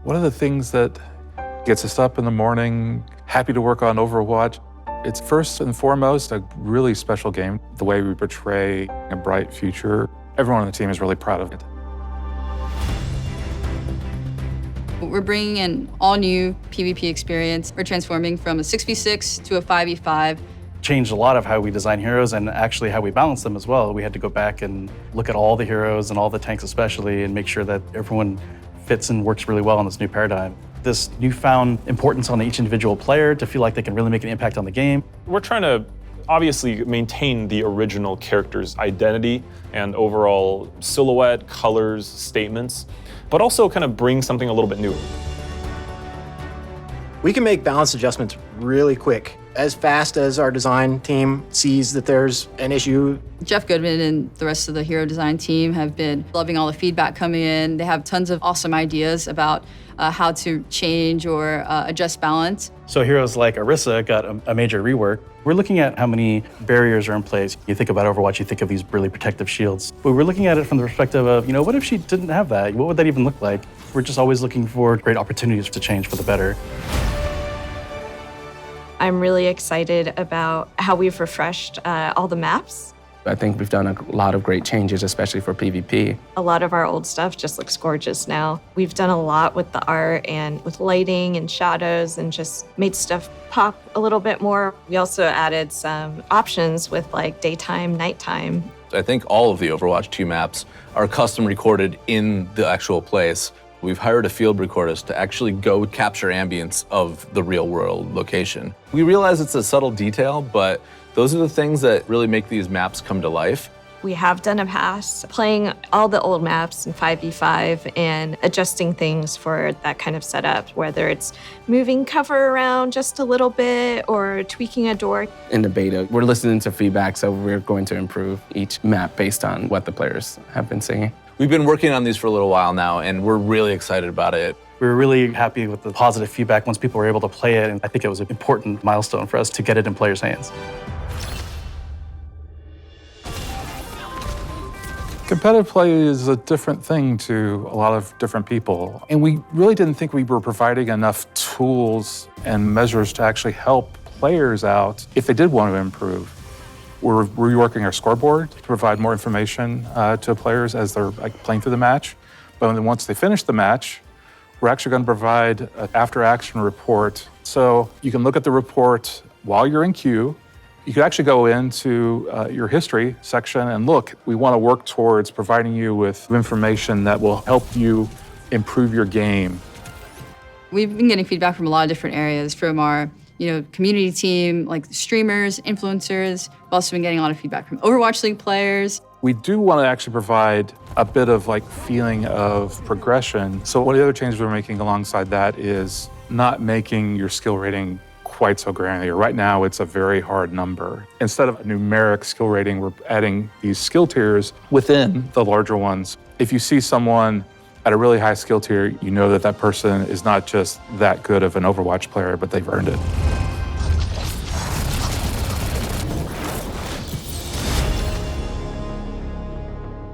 One of the things that gets us up in the morning, happy to work on Overwatch, it's first and foremost a really special game. The way we portray a bright future, everyone on the team is really proud of it. We're bringing in all new PvP experience. We're transforming from a 6v6 to a 5v5. Changed a lot of how we design heroes and actually how we balance them as well. We had to go back and look at all the heroes and all the tanks especially and make sure that everyone fits and works really well in this new paradigm. This newfound importance on each individual player to feel like they can really make an impact on the game. We're trying to obviously maintain the original character's identity and overall silhouette, colors, statements, but also kind of bring something a little bit new. We can make balance adjustments really quick, as fast as our design team sees that there's an issue. Jeff Goodman and the rest of the hero design team have been loving all the feedback coming in. They have tons of awesome ideas about how to change or adjust balance. So heroes like Orisa got a major rework. We're looking at how many barriers are in place. You think about Overwatch, you think of these really protective shields. But we're looking at it from the perspective of, what if she didn't have that? What would that even look like? We're just always looking for great opportunities to change for the better. I'm really excited about how we've refreshed all the maps. I think we've done a lot of great changes, especially for PvP. A lot of our old stuff just looks gorgeous now. We've done a lot with the art and with lighting and shadows and just made stuff pop a little bit more. We also added some options with like daytime, nighttime. I think all of the Overwatch 2 maps are custom recorded in the actual place. We've hired a field recordist to actually go capture ambience of the real world location. We realize it's a subtle detail, but those are the things that really make these maps come to life. We have done a pass playing all the old maps in 5v5 and adjusting things for that kind of setup, whether it's moving cover around just a little bit or tweaking a door. In the beta, we're listening to feedback, so we're going to improve each map based on what the players have been saying. We've been working on these for a little while now, and we're really excited about it. We were really happy with the positive feedback once people were able to play it, and I think it was an important milestone for us to get it in players' hands. Competitive play is a different thing to a lot of different people, and we really didn't think we were providing enough tools and measures to actually help players out if they did want to improve. We're reworking our scoreboard to provide more information to players as they're playing through the match. But then once they finish the match, we're actually going to provide an after-action report. So you can look at the report while you're in queue. You could actually go into your history section and look. We want to work towards providing you with information that will help you improve your game. We've been getting feedback from a lot of different areas, from our community team, like streamers, influencers. We've also been getting a lot of feedback from Overwatch League players. We do want to actually provide a bit of feeling of progression. So one of the other changes we're making alongside that is not making your skill rating quite so granular. Right now, it's a very hard number. Instead of a numeric skill rating, we're adding these skill tiers within the larger ones. If you see someone at a really high skill tier, you know that that person is not just that good of an Overwatch player, but they've earned it.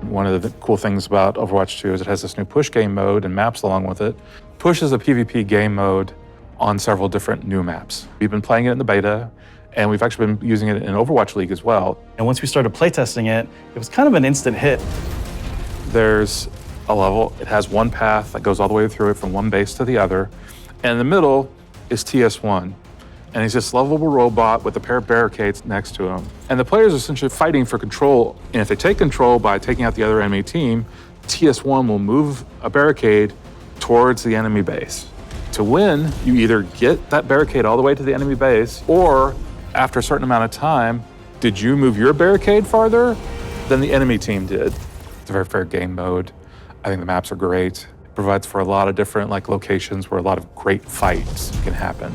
One of the cool things about Overwatch 2 is it has this new push game mode and maps along with it. Push is a PvP game mode on several different new maps. We've been playing it in the beta, and we've actually been using it in Overwatch League as well. And once we started playtesting it, it was kind of an instant hit. There's a level, it has one path that goes all the way through it from one base to the other, and in the middle is TS1. And he's this lovable robot with a pair of barricades next to him. And the players are essentially fighting for control. And if they take control by taking out the other enemy team, TS1 will move a barricade towards the enemy base. To win, you either get that barricade all the way to the enemy base, or after a certain amount of time, did you move your barricade farther than the enemy team did? It's a very fair game mode. I think the maps are great. It provides for a lot of different locations where a lot of great fights can happen.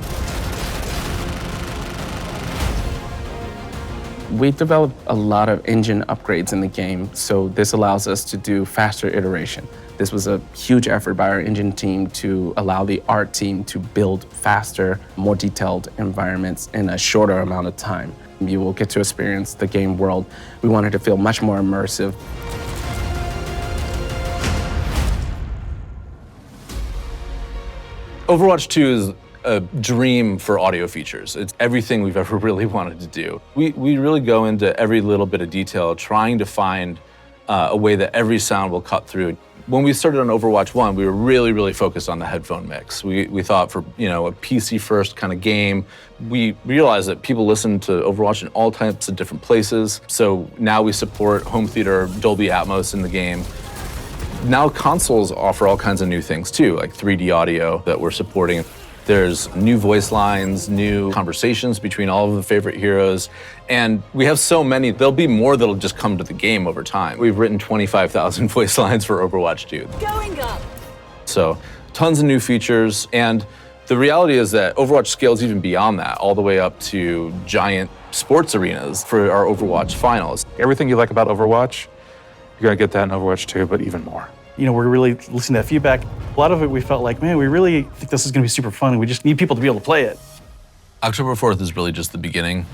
We've developed a lot of engine upgrades in the game, so this allows us to do faster iteration. This was a huge effort by our engine team to allow the art team to build faster, more detailed environments in a shorter amount of time. You will get to experience the game world. We wanted to feel much more immersive. Overwatch 2 is a dream for audio features. It's everything we've ever really wanted to do. We really go into every little bit of detail trying to find a way that every sound will cut through. When we started on Overwatch 1, we were really focused on the headphone mix. We thought for a PC first kind of game, we realized that people listen to Overwatch in all types of different places. So now we support home theater, Dolby Atmos in the game. Now consoles offer all kinds of new things too, like 3D audio that we're supporting. There's new voice lines, new conversations between all of the favorite heroes, and we have so many, there'll be more that'll just come to the game over time. We've written 25,000 voice lines for Overwatch 2. Going up. So tons of new features, and the reality is that Overwatch scales even beyond that, all the way up to giant sports arenas for our Overwatch finals. Everything you like about Overwatch, you're gonna get that in Overwatch 2, but even more. We're really listening to that feedback. A lot of it we felt like, man, we really think this is gonna be super fun. We just need people to be able to play it. October 4th is really just the beginning.